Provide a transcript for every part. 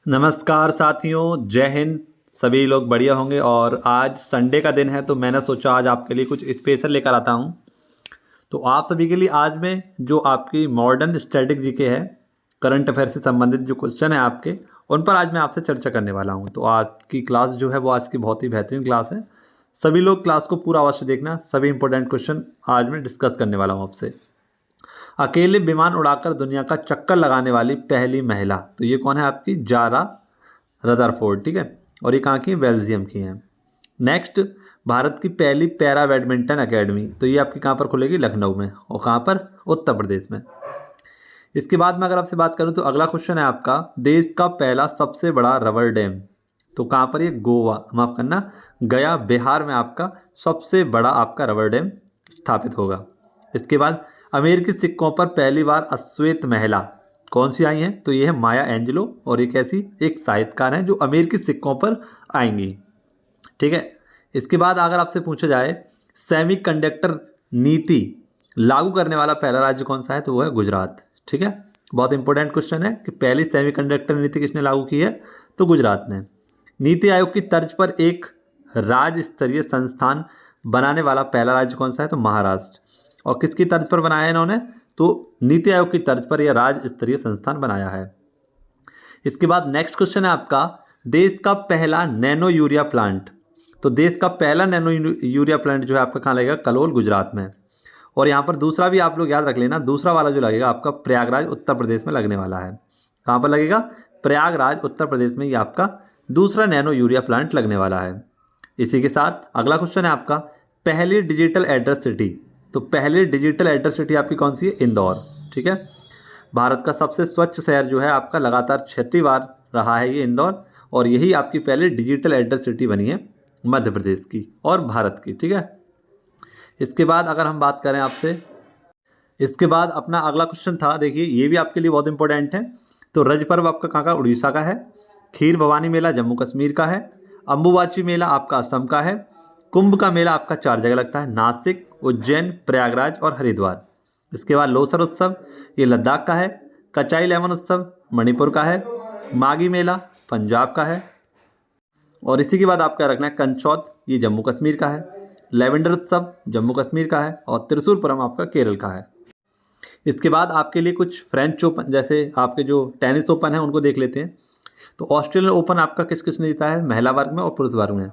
नमस्कार साथियों, जय हिंद। सभी लोग बढ़िया होंगे और आज संडे का दिन है तो मैंने सोचा आज आपके लिए कुछ स्पेशल लेकर आता हूं। तो आप सभी के लिए आज मैं जो आपकी मॉडर्न स्टैटिक जीके है, करंट अफेयर से संबंधित जो क्वेश्चन है आपके, उन पर आज मैं आपसे चर्चा करने वाला हूं। तो आज की क्लास जो है वो आज की बहुत ही बेहतरीन क्लास है। सभी लोग क्लास को पूरा अवश्य देखना। सभी इंपॉर्टेंट क्वेश्चन आज मैं डिस्कस करने वाला हूँ आपसे। अकेले विमान उड़ाकर दुनिया का चक्कर लगाने वाली पहली महिला, तो ये कौन है आपकी? Zara Rutherford. ठीक है, और ये कहाँ की? बेल्जियम की हैं। नेक्स्ट, भारत की पहली पैरा बैडमिंटन एकेडमी, तो ये आपकी कहाँ पर खुलेगी? लखनऊ में। और कहाँ पर? उत्तर प्रदेश में। इसके बाद में अगर आपसे बात करूँ तो अगला क्वेश्चन है आपका, देश का पहला सबसे बड़ा रबर डैम, तो कहाँ पर? ये गोवा, माफ करना, गया बिहार में आपका सबसे बड़ा आपका रबर डैम स्थापित होगा। इसके बाद अमेरिकी सिक्कों पर पहली बार अश्वेत महिला कौन सी आई हैं? तो ये है माया एंजेलो, और एक ऐसी एक साहित्यकार हैं जो अमेरिकी सिक्कों पर आएंगी। ठीक है, इसके बाद अगर आपसे पूछा जाए सेमीकंडक्टर नीति लागू करने वाला पहला राज्य कौन सा है? तो वो है गुजरात। ठीक है, बहुत इंपॉर्टेंट क्वेश्चन है कि पहली सेमीकंडक्टर नीति किसने लागू की है? तो गुजरात ने। नीति आयोग की तर्ज पर एक राज्य स्तरीय संस्थान बनाने वाला पहला राज्य कौन सा है? तो महाराष्ट्र। और किसकी तर्ज पर बनाया है इन्होंने? तो नीति आयोग की तर्ज पर यह राज्य स्तरीय संस्थान बनाया है। इसके बाद नेक्स्ट क्वेश्चन है आपका, देश का पहला नैनो यूरिया प्लांट, तो देश का पहला नैनो यूरिया प्लांट जो है आपका कहाँ लगेगा? कलोल, गुजरात में। और यहाँ पर दूसरा भी आप लोग याद रख लेना, दूसरा वाला जो लगेगा आपका प्रयागराज, उत्तर प्रदेश में लगने वाला है। कहाँ पर लगेगा? प्रयागराज, उत्तर प्रदेश में ये आपका दूसरा नैनो यूरिया प्लांट लगने वाला है। इसी के साथ अगला क्वेश्चन है आपका, पहली डिजिटल एड्रेस सिटी, तो पहली डिजिटल एड्रेस सिटी आपकी कौन सी है? इंदौर। ठीक है, भारत का सबसे स्वच्छ शहर जो है आपका लगातार 6वीं बार रहा है ये इंदौर, और यही आपकी पहली डिजिटल एड्रेस सिटी बनी है मध्य प्रदेश की और भारत की। ठीक है, इसके बाद अगर हम बात करें आपसे, इसके बाद अपना अगला क्वेश्चन था, देखिए ये भी आपके लिए बहुत इंपॉर्टेंट है। तो रज पर्व आपका कहाँ का? उड़ीसा का है। खीर भवानी मेला जम्मू कश्मीर का है। अम्बुबाची मेला आपका असम का है। कुंभ का मेला आपका 4 जगह लगता है, नासिक, उज्जैन, प्रयागराज और हरिद्वार। इसके बाद लोसर उत्सव ये लद्दाख का है। कचाई लेमन उत्सव मणिपुर का है। मागी मेला पंजाब का है। और इसी के बाद आपका रखना है कंचौत, ये जम्मू कश्मीर का है। लेवेंडर उत्सव जम्मू कश्मीर का है। और त्रिशूरपुरम आपका केरल का है। इसके बाद आपके लिए कुछ फ्रेंच ओपन, जैसे आपके जो टेनिस ओपन है उनको देख लेते हैं। तो ऑस्ट्रेलियन ओपन आपका किस किसने जीता है? महिला वर्ग में और पुरुष वर्ग में।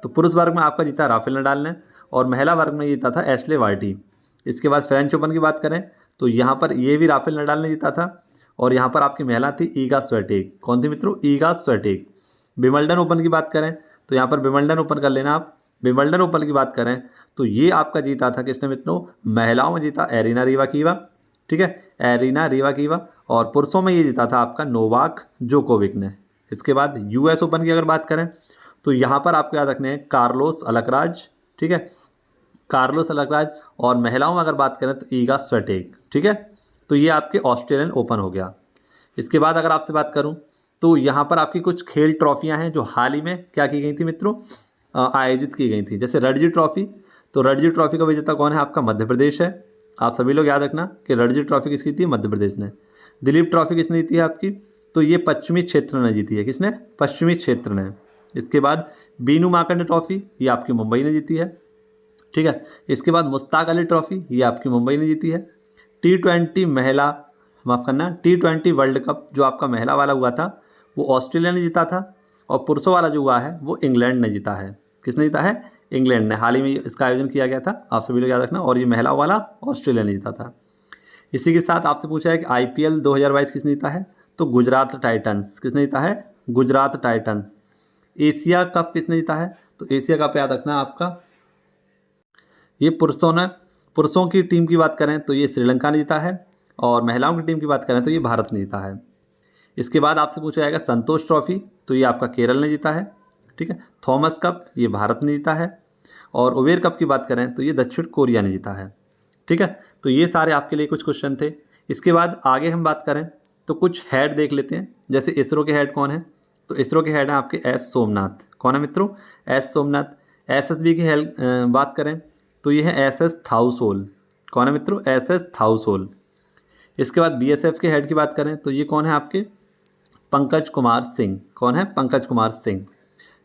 तो पुरुष वर्ग में आपका जीता राफेल नडाल ने, और महिला वर्ग में जीता था एशले वार्टी। इसके बाद फ्रेंच ओपन की बात करें तो यहाँ पर ये भी राफेल नडाल ने जीता था, और यहाँ पर आपकी महिला थी ईगा स्विएटेक। कौन थी मित्रों? ईगा स्विएटेक। विंबलडन ओपन की बात करें तो यहाँ पर विंबलडन ओपन कर लेना आप। विंबलडन ओपन की बात करें तो ये आपका जीता था किसने मित्रों? महिलाओं में जीता एरिना रीवाकीवा। ठीक है, एरिना रीवाकीवा। और पुरुषों में ये जीता था आपका नोवाक जोकोविक ने। इसके बाद यूएस ओपन की अगर बात करें तो यहाँ पर आपको याद रखने हैं कार्लोस अलकराज। ठीक है, कार्लोस अलकराज। और महिलाओं में अगर बात करें तो ईगा स्विएटेक। ठीक है, तो ये आपके ऑस्ट्रेलियन ओपन हो गया। इसके बाद अगर आपसे बात करूं तो यहाँ पर आपकी कुछ खेल ट्रॉफियाँ हैं जो हाल ही में क्या की गई थी मित्रों? आयोजित की गई थी। जैसे रणजी ट्रॉफी, तो रणजी ट्रॉफी का विजेता कौन है? आपका मध्य प्रदेश है। आप सभी लोग याद रखना कि रणजी ट्रॉफी किसकी थी? मध्य प्रदेश ने। दिलीप ट्रॉफी किसने जीती है आपकी? तो ये पश्चिमी क्षेत्र ने जीती है। किसने? पश्चिमी क्षेत्र ने। इसके बाद बीनू मार्कंडे ट्रॉफी ये आपकी मुंबई ने जीती है। ठीक है, इसके बाद मुश्ताक अली ट्रॉफी ये आपकी मुंबई ने जीती है। T20 महिला, माफ़ करना, T20 वर्ल्ड कप जो आपका महिला वाला हुआ था वो ऑस्ट्रेलिया ने जीता था, और पुरुषों वाला जो हुआ है वो इंग्लैंड ने जीता है। किसने जीता है? इंग्लैंड ने। हाल ही में इसका आयोजन किया गया था, आप सभी लोग याद रखना। और ये महिला वाला ऑस्ट्रेलिया ने जीता था। इसी के साथ आपसे पूछा है कि IPL 2022 किसने जीता है? तो गुजरात टाइटंस। किसने जीता है? गुजरात टाइटंस। एशिया कप किसने जीता है? तो एशिया कप याद रखना आपका, ये पुरुषों की टीम की बात करें तो ये श्रीलंका ने जीता है, और महिलाओं की टीम की बात करें तो ये भारत ने जीता है। इसके बाद आपसे पूछा जाएगा संतोष ट्रॉफी, तो ये आपका केरल ने जीता है। ठीक है, थॉमस कप ये भारत ने जीता है, और उबेर कप की बात करें तो ये दक्षिण कोरिया ने जीता है। ठीक है, तो ये सारे आपके लिए कुछ क्वेश्चन थे। इसके बाद आगे हम बात करें तो कुछ हेड देख लेते हैं। जैसे इसरो के हेड कौन है? तो इसरो के हेड हैं आपके एस सोमनाथ। कौन है मित्रों? एस सोमनाथ। SSB की बात करें तो ये है SS थाउसोल। कौन है मित्रों? SS थाउसोल। इसके बाद BSF के हेड की बात करें तो ये कौन है आपके? पंकज कुमार सिंह। कौन है? पंकज कुमार सिंह।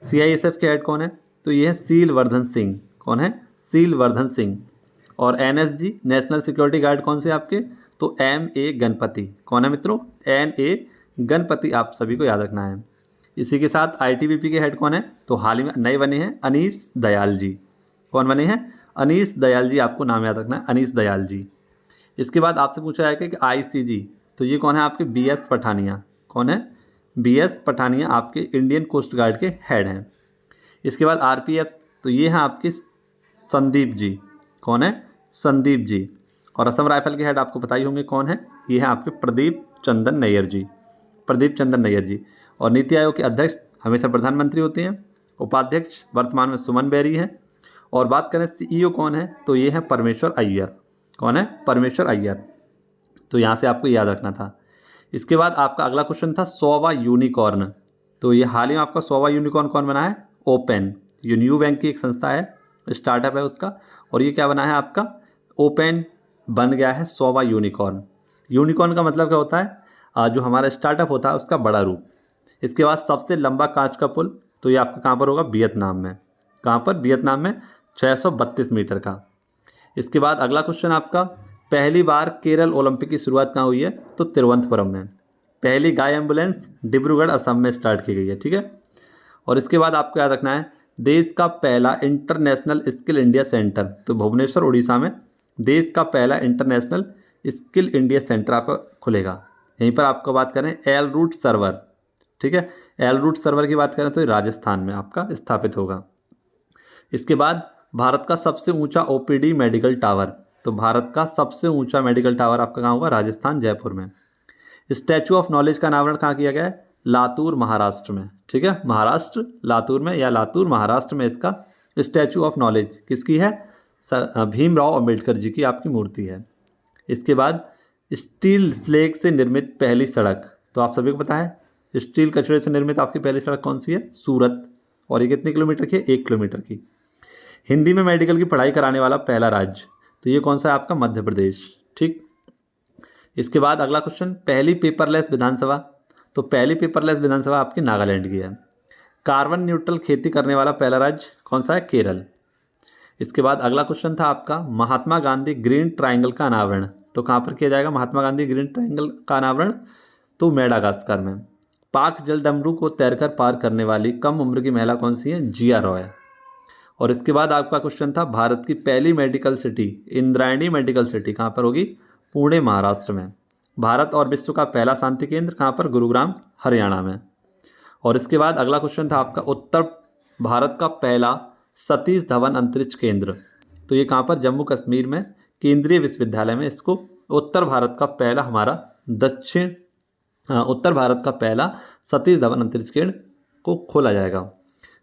CISF के हेड कौन है? तो ये है सीलवर्धन सिंह। कौन है? सीलवर्धन सिंह। और NSG नेशनल सिक्योरिटी गार्ड कौन से आपके? तो MA गणपति। कौन है मित्रों? NA गणपति, आप सभी को याद रखना है। इसी के साथ ITBP के हेड कौन है? तो हाल ही में नए बने हैं अनीश दयाल जी। कौन बने हैं? अनीश दयाल जी, आपको नाम याद रखना है, अनीश दयाल जी। इसके बाद आपसे पूछा जाएगा कि ICG, तो ये कौन है आपके? BS पठानिया। कौन है? BS पठानिया आपके इंडियन कोस्ट गार्ड के हेड हैं। इसके बाद RPF, तो ये हैं आपके संदीप जी। कौन है? संदीप जी। और असम राइफल के हेड आपको पता ही होंगे कौन है? ये है आपके प्रदीप चंद्र नैयर जी। प्रदीप चंद्र नैयर जी। और नीति आयोग के अध्यक्ष हमेशा प्रधानमंत्री होते हैं। उपाध्यक्ष वर्तमान में सुमन बेरी हैं। और बात करें CEO कौन है? तो ये है परमेश्वर अय्यर। कौन है? परमेश्वर अय्यर। तो यहाँ से आपको याद रखना था। इसके बाद आपका अगला क्वेश्चन था 100वां यूनिकॉर्न। तो ये हाल ही में आपका 100वां यूनिकॉर्न कौन बना है? ओपन। ये न्यू बैंक की एक संस्था है, स्टार्टअप है उसका। और ये क्या बना है आपका? ओपन बन गया है 100वां यूनिकॉर्न। यूनिकॉर्न का मतलब क्या होता है? जो हमारा स्टार्टअप होता है उसका बड़ा रूप। इसके बाद सबसे लंबा कांच का पुल, तो ये आपका कहाँ पर होगा? वियतनाम में। कहाँ पर? वियतनाम में, 632 मीटर का। इसके बाद अगला क्वेश्चन आपका, पहली बार केरल ओलंपिक की शुरुआत कहाँ हुई है? तो तिरुवनंतपुरम में। पहली गाय एम्बुलेंस डिब्रूगढ़ असम में स्टार्ट की गई है। ठीक है। और इसके बाद आपको याद रखना है, देश का पहला इंटरनेशनल स्किल इंडिया सेंटर, तो भुवनेश्वर उड़ीसा में देश का पहला इंटरनेशनल स्किल इंडिया सेंटर आपका खुलेगा। यहीं पर आपको बात करें एल रूट सर्वर। ठीक है। एल रूट सर्वर की बात करें तो राजस्थान में आपका स्थापित होगा। इसके बाद भारत का सबसे ऊंचा OPD मेडिकल टावर, तो भारत का सबसे ऊंचा मेडिकल टावर आपका कहाँ होगा? राजस्थान, जयपुर में। स्टैचू ऑफ नॉलेज का अनावरण कहाँ किया गया है? लातूर, महाराष्ट्र में। ठीक है। महाराष्ट्र, लातूर में, या लातूर महाराष्ट्र में इसका स्टैचू ऑफ नॉलेज किसकी है? भीमराव अंबेडकर जी की आपकी मूर्ति है। इसके बाद स्टील स्लेग से निर्मित पहली सड़क, तो आप सभी को पता है स्टील कचड़े से निर्मित आपकी पहली सड़क कौन सी है? सूरत। और ये कितने किलोमीटर की है? 1 किलोमीटर की। हिंदी में मेडिकल की पढ़ाई कराने वाला पहला राज्य, तो ये कौन सा है आपका? मध्य प्रदेश। ठीक। इसके बाद अगला क्वेश्चन, पहली पेपरलेस विधानसभा, तो पहली पेपरलेस विधानसभा आपकी नागालैंड की है। कार्बन न्यूट्रल खेती करने वाला पहला राज्य कौन सा है? केरल। इसके बाद अगला क्वेश्चन था आपका, महात्मा गांधी ग्रीन ट्रायंगल का अनावरण, तो कहाँ पर किया जाएगा महात्मा गांधी ग्रीन ट्रायंगल का अनावरण? तो मेडागास्कर में। पाक जलडमरू को तैरकर पार करने वाली कम उम्र की महिला कौन सी है? जिया रॉय। और इसके बाद आपका क्वेश्चन था, भारत की पहली medical city, Indrayani medical city कहाँ पर होगी? पुणे, महाराष्ट्र में। भारत और विश्व का पहला शांति केंद्र कहाँ पर? गुरुग्राम, हरियाणा में। और इसके बाद अगला क्वेश्चन था आपका, उत्तर भारत का पहला सतीश धवन अंतरिक्ष केंद्र, तो ये कहाँ पर? जम्मू कश्मीर में, केंद्रीय विश्वविद्यालय में इसको उत्तर भारत का पहला हमारा उत्तर भारत का पहला सतीश धवन अंतरिक्ष केंद्र को खोला जाएगा।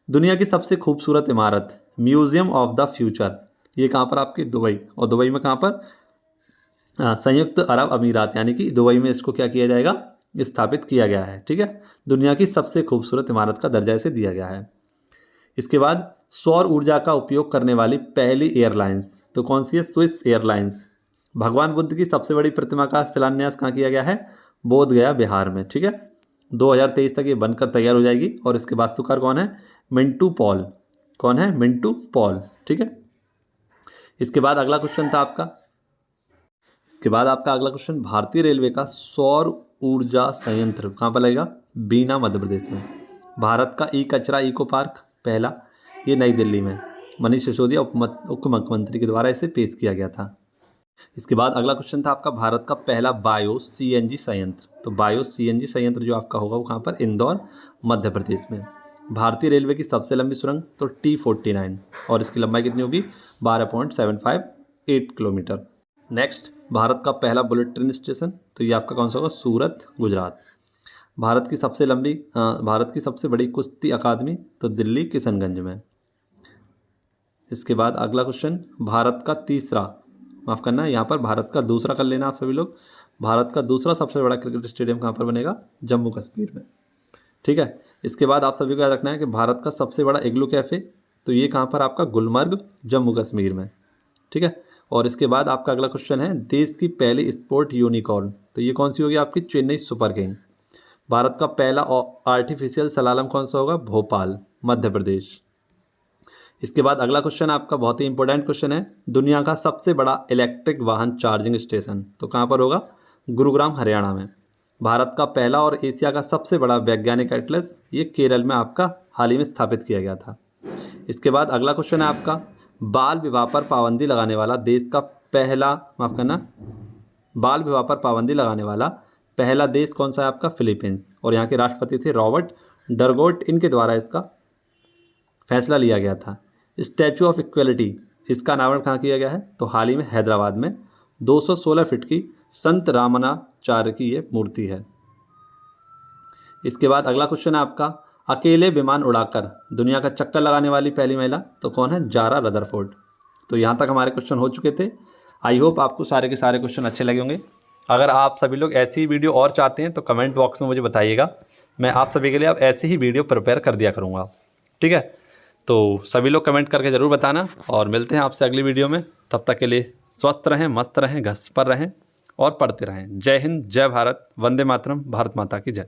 दुनिया की सबसे खूबसूरत इमारत, म्यूजियम ऑफ द फ्यूचर, ये कहाँ पर आपकी? दुबई। और दुबई में कहाँ पर? संयुक्त अरब अमीरात, यानी कि दुबई में इसको क्या किया जाएगा? स्थापित किया गया है। ठीक है। दुनिया की सबसे खूबसूरत इमारत का दर्जा इसे दिया गया है। इसके बाद सौर ऊर्जा का उपयोग करने वाली पहली एयरलाइंस, तो कौन सी है? Swiss airlines. भगवान बुद्ध की सबसे बड़ी प्रतिमा का शिलान्यास कहाँ किया गया है? बोध गया, बिहार में। ठीक है। 2023 तक ये बनकर तैयार हो जाएगी। और इसके वास्तुकार कौन है? मिंटू पॉल। कौन है? मिंटू पॉल। ठीक है। इसके बाद अगला क्वेश्चन था आपका, अगला क्वेश्चन, भारतीय रेलवे का सौर ऊर्जा संयंत्र कहाँ पर लगेगा? बीना, मध्य प्रदेश में। भारत का कचरा इको पार्क पहला, ये नई दिल्ली में मनीष सिसोदिया उप मुख्यमंत्री के द्वारा इसे पेश किया गया था। इसके बाद अगला क्वेश्चन था आपका, भारत का पहला बायो CNG संयंत्र, तो बायो CNG संयंत्र जो आपका होगा वो कहाँ पर? इंदौर, मध्य प्रदेश में। भारतीय रेलवे की सबसे लंबी सुरंग, तो T49, और इसकी लंबाई कितनी होगी? 12.758 किलोमीटर। नेक्स्ट, भारत का पहला बुलेट ट्रेन स्टेशन, तो ये आपका कौन सा होगा? सूरत, गुजरात। भारत की सबसे बड़ी कुश्ती अकादमी, तो दिल्ली, किशनगंज में। इसके बाद अगला क्वेश्चन, भारत का दूसरा कर लेना आप सभी लोग, भारत का दूसरा सबसे बड़ा क्रिकेट स्टेडियम कहाँ पर बनेगा? जम्मू कश्मीर में। ठीक है। इसके बाद आप सभी को याद रखना है कि भारत का सबसे बड़ा इग्लू कैफ़े, तो ये कहाँ पर आपका? गुलमर्ग, जम्मू कश्मीर में। ठीक है। और इसके बाद आपका अगला क्वेश्चन है, देश की पहली स्पोर्ट यूनिकॉर्न, तो ये कौन सी होगी आपकी? Chennai super king. भारत का पहला आर्टिफिशियल स्लालम कौन सा होगा? भोपाल, मध्य प्रदेश। इसके बाद अगला क्वेश्चन आपका बहुत ही इंपॉर्टेंट क्वेश्चन है, दुनिया का सबसे बड़ा इलेक्ट्रिक वाहन चार्जिंग स्टेशन तो कहाँ पर होगा? गुरुग्राम, हरियाणा में। भारत का पहला और एशिया का सबसे बड़ा वैज्ञानिक एटलस, ये केरल में आपका हाल ही में स्थापित किया गया था। इसके बाद अगला क्वेश्चन है आपका, बाल विवाह पर पाबंदी लगाने वाला देश का पहला, माफ करना, बाल विवाह पर पाबंदी लगाने वाला पहला देश कौन सा है आपका? फिलीपींस। और यहाँ के राष्ट्रपति थे रॉबर्ट डरगोट, इनके द्वारा इसका फैसला लिया गया था। स्टैचू ऑफ इक्वलिटी, इसका अनावरण कहाँ किया गया है? तो हाल ही में हैदराबाद में 216 फीट की संत रामानुजाचार्य की ये मूर्ति है। इसके बाद अगला क्वेश्चन है आपका, अकेले विमान उड़ाकर दुनिया का चक्कर लगाने वाली पहली महिला तो कौन है? Zara Rutherford. तो यहाँ तक हमारे क्वेश्चन हो चुके थे। आई होप आपको सारे के सारे क्वेश्चन अच्छे लगे होंगे। अगर आप सभी लोग ऐसी ही वीडियो और चाहते हैं तो कमेंट बॉक्स में मुझे बताइएगा, मैं आप सभी के लिए अब ऐसे ही वीडियो प्रिपेयर कर दिया करूँगा। ठीक है, तो सभी लोग कमेंट करके ज़रूर बताना और मिलते हैं आपसे अगली वीडियो में। तब तक के लिए स्वस्थ रहें, मस्त रहें, घस पर रहें और पढ़ते रहें। जय हिंद, जय भारत, वंदे मातरम, भारत माता की जय।